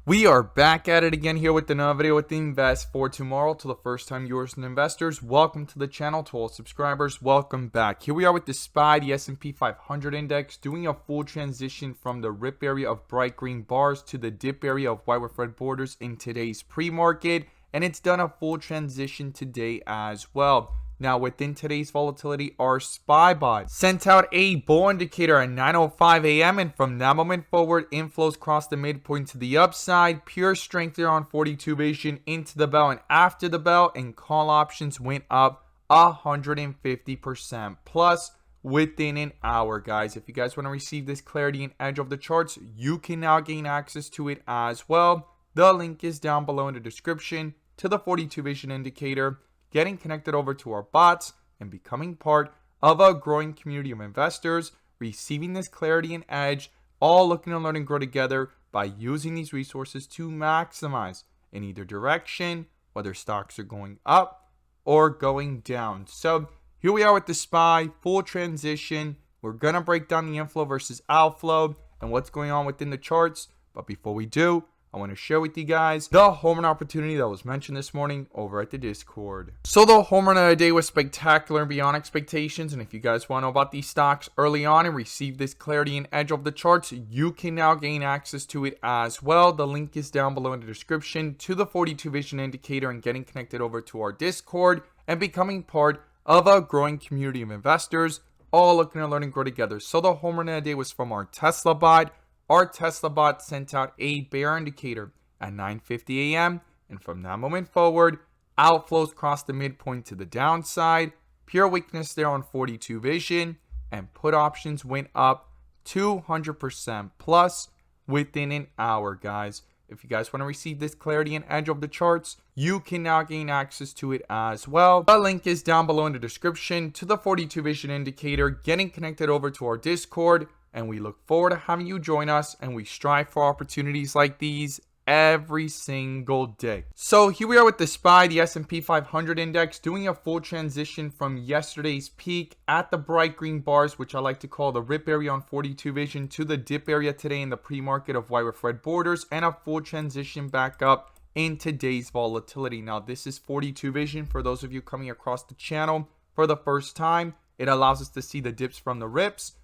We are back at it again here with another video with the Invest for Tomorrow. To the first time viewers and investors, welcome to the channel. To all subscribers, welcome back. Here we are with the SPY, the S&P 500 index, doing a full transition from the rip area of bright green bars to the dip area of white with red borders in today's pre-market, and it's done a full transition today as well. Now, within today's volatility, our SPY bot sent out a bull indicator at 9:05 a.m. and from that moment forward, inflows crossed the midpoint to the upside. Pure strength there on 42 vision into the bell and after the bell, and call options went up 150% plus within an hour, guys. If you guys want to receive this clarity and edge of the charts, you can now gain access to it as well. The link is down below in the description to the 42 vision indicator, getting connected over to our bots, and becoming part of a growing community of investors, receiving this clarity and edge, all looking to learn and grow together by using these resources to maximize in either direction, whether stocks are going up or going down. So here we are with the SPY, full transition. We're going to break down the inflow versus outflow and what's going on within the charts. But before we do, I want to share with you guys the home run opportunity that was mentioned this morning over at the Discord. So the home run of the day was spectacular and beyond expectations. And if you guys want to know about these stocks early on and receive this clarity and edge of the charts, you can now gain access to it as well. The link is down below in the description to the 42 vision indicator and getting connected over to our Discord and becoming part of a growing community of investors, all looking to learn and grow together. So the home run of the day was from our Tesla bot. Our Tesla bot sent out a bear indicator at 9:50 a.m. and from that moment forward, outflows crossed the midpoint to the downside, pure weakness there on 42 vision, and put options went up 200% plus within an hour, guys. If you guys want to receive this clarity and edge of the charts, you can now gain access to it as well. The link is down below in the description to the 42 vision indicator, getting connected over to our Discord. And we look forward to having you join us, and we strive for opportunities like these every single day. So here we are with the SPY, the S&P 500 index, doing a full transition from yesterday's peak at the bright green bars, which I like to call the rip area on 42 vision, to the dip area today in the pre-market of white with red borders, and a full transition back up in today's volatility. Now, this is 42 vision for those of you coming across the channel for the first time. It allows us to see the dips from the rips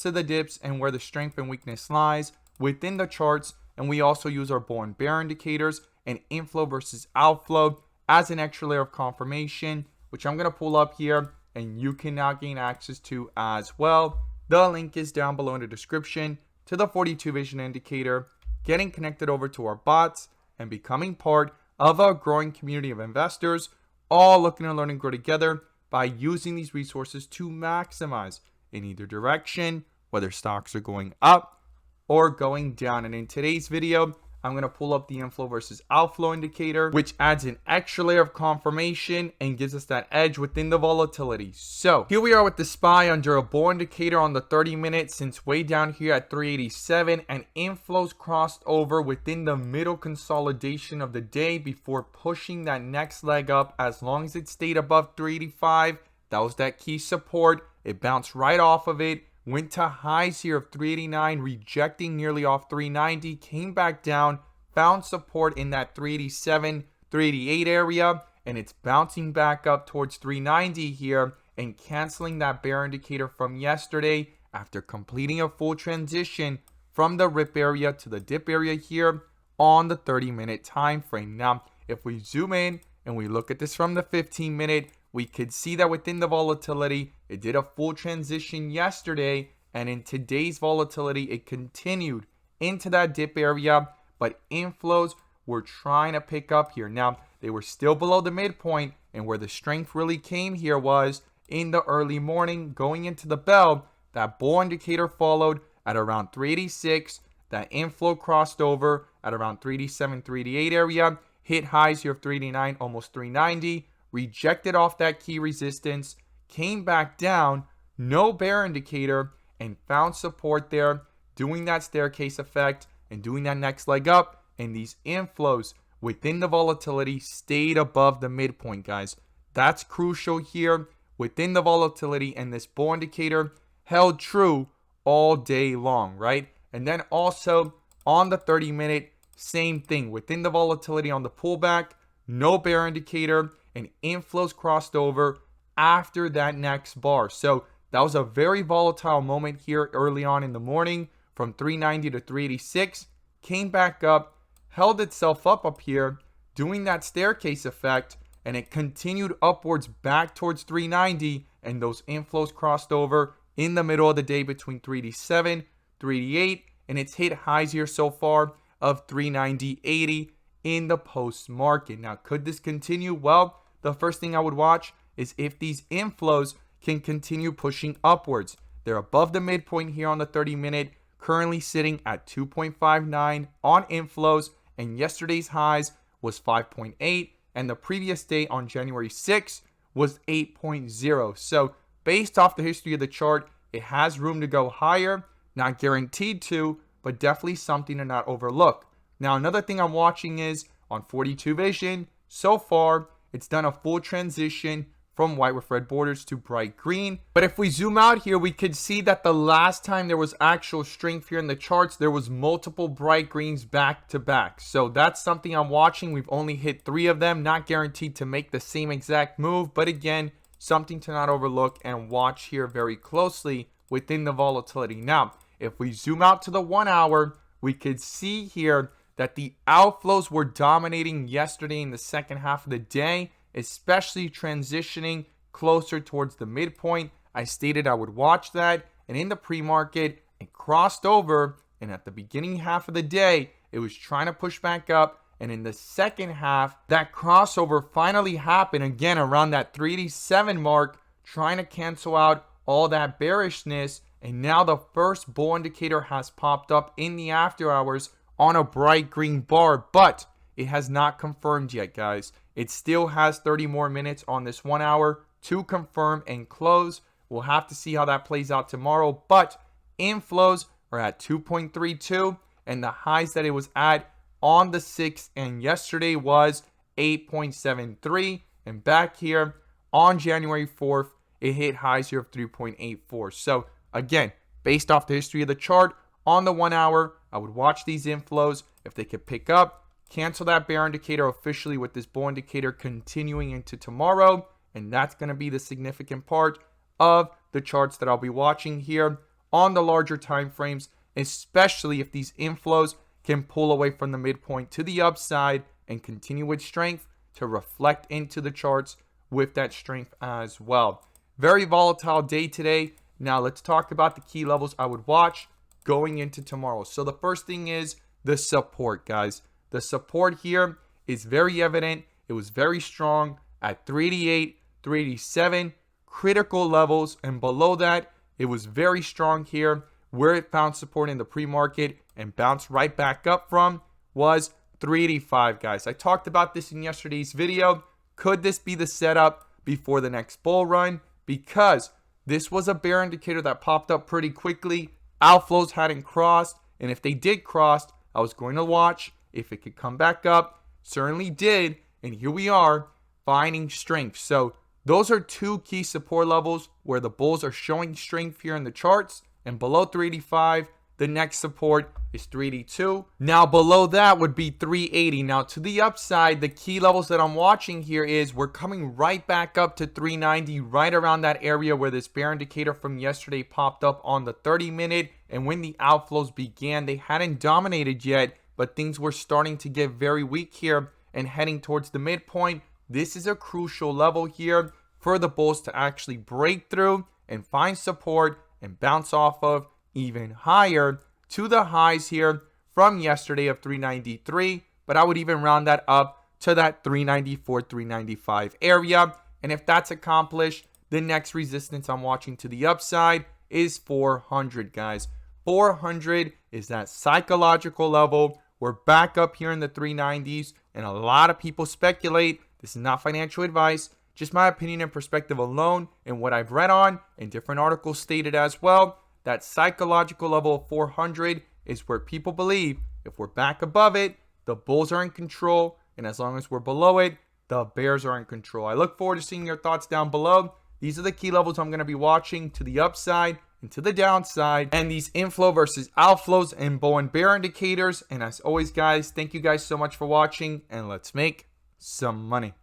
to the dips, and where the strength and weakness lies within the charts. And we also use our bull and bear indicators and inflow versus outflow as an extra layer of confirmation, which I'm going to pull up here and you can now gain access to as well. The link is down below in the description to the 42 vision indicator, getting connected over to our bots and becoming part of a growing community of investors, all looking to learn and grow together by using these resources to maximize in either direction, whether stocks are going up or going down. And in today's video, I'm going to pull up the inflow versus outflow indicator, which adds an extra layer of confirmation and gives us that edge within the volatility. So here we are with the SPY under a bull indicator on the 30-minute since way down here at 387, and inflows crossed over within the middle consolidation of the day before pushing that next leg up. As long as it stayed above 385, that was that key support. It bounced right off of it, went to highs here of 389, rejecting nearly off 390, came back down, found support in that 387, 388 area, and it's bouncing back up towards 390 here and canceling that bear indicator from yesterday after completing a full transition from the rip area to the dip area here on the 30-minute time frame. Now, if we zoom in and we look at this from the 15-minute, we could see that within the volatility, it did a full transition yesterday, and in today's volatility, it continued into that dip area, but inflows were trying to pick up here. Now, they were still below the midpoint, and where the strength really came here was in the early morning going into the bell. That bull indicator followed at around 386. That inflow crossed over at around 387, 388 area, hit highs here of 389, almost 390. Rejected off that key resistance, came back down, no bear indicator, and found support there, doing that staircase effect and doing that next leg up. And these inflows within the volatility stayed above the midpoint, guys. That's crucial here within the volatility, and this bull indicator held true all day long, right? And then also on the 30-minute, same thing. Within the volatility on the pullback, no bear indicator, and inflows crossed over after that next bar. So that was a very volatile moment here early on in the morning from 390 to 386. Came back up, held itself up here, doing that staircase effect, and it continued upwards back towards 390, and those inflows crossed over in the middle of the day between 387, 388, and it's hit highs here so far of 390.80 in the post market. Now, could this continue? Well, the first thing I would watch is if these inflows can continue pushing upwards. They're above the midpoint here on the 30-minute, currently sitting at 2.59 on inflows, and yesterday's highs was 5.8, and the previous day on January 6th was 8.0. So based off the history of the chart, it has room to go higher. Not guaranteed to, but definitely something to not overlook. Now, another thing I'm watching is on 42 Vision. So far, it's done a full transition from white with red borders to bright green. But if we zoom out here, we could see that the last time there was actual strength here in the charts, there was multiple bright greens back to back. So that's something I'm watching. We've only hit 3 of them, not guaranteed to make the same exact move. But again, something to not overlook and watch here very closely within the volatility. Now, if we zoom out to the 1 hour, we could see here that the outflows were dominating yesterday in the second half of the day, especially transitioning closer towards the midpoint. I stated I would watch that, and in the pre-market, it crossed over, and at the beginning half of the day, it was trying to push back up, and in the second half, that crossover finally happened again around that 387 mark, trying to cancel out all that bearishness, and now the first bull indicator has popped up in the after hours on a bright green bar, but it has not confirmed yet, guys. It still has 30 more minutes on this 1 hour to confirm and close. We'll have to see how that plays out tomorrow, but inflows are at 2.32, and the highs that it was at on the 6th and yesterday was 8.73, and back here on January 4th, it hit highs here of 3.84. So again, based off the history of the chart, on the 1 hour, I would watch these inflows. If they could pick up, cancel that bear indicator officially with this bull indicator continuing into tomorrow. And that's going to be the significant part of the charts that I'll be watching here on the larger time frames, especially if these inflows can pull away from the midpoint to the upside and continue with strength to reflect into the charts with that strength as well. Very volatile day today. Now let's talk about the key levels I would watch going into tomorrow. So the first thing is the support, guys. The support here is very evident. It was very strong at 388, 387, critical levels, and below that, it was very strong here. Where it found support in the pre-market and bounced right back up from was 385, guys. I talked about this in yesterday's video. Could this be the setup before the next bull run? Because this was a bear indicator that popped up pretty quickly. Outflows hadn't crossed, and if they did cross, I was going to watch if it could come back up. Certainly did, and here we are finding strength. So those are 2 key support levels where the bulls are showing strength here in the charts, and below 385, the next support is 382. Now below that would be 380. Now to the upside, the key levels that I'm watching here is we're coming right back up to 390, right around that area where this bear indicator from yesterday popped up on the 30-minute. And when the outflows began, they hadn't dominated yet, but things were starting to get very weak here and heading towards the midpoint. This is a crucial level here for the bulls to actually break through and find support and bounce off of even higher to the highs here from yesterday of 393, but I would even round that up to that 394, 395 area. And if that's accomplished, the next resistance I'm watching to the upside is 400, guys. 400 is that psychological level. We're back up here in the 390s, and a lot of people speculate. This is not financial advice, just my opinion and perspective alone, and what I've read on, and different articles stated as well. That psychological level of 400 is where people believe if we're back above it, the bulls are in control, and as long as we're below it, the bears are in control. I look forward to seeing your thoughts down below. These are the key levels I'm going to be watching to the upside into the downside, and these inflow versus outflows and bull and bear indicators. And as always, guys, thank you guys so much for watching, and let's make some money.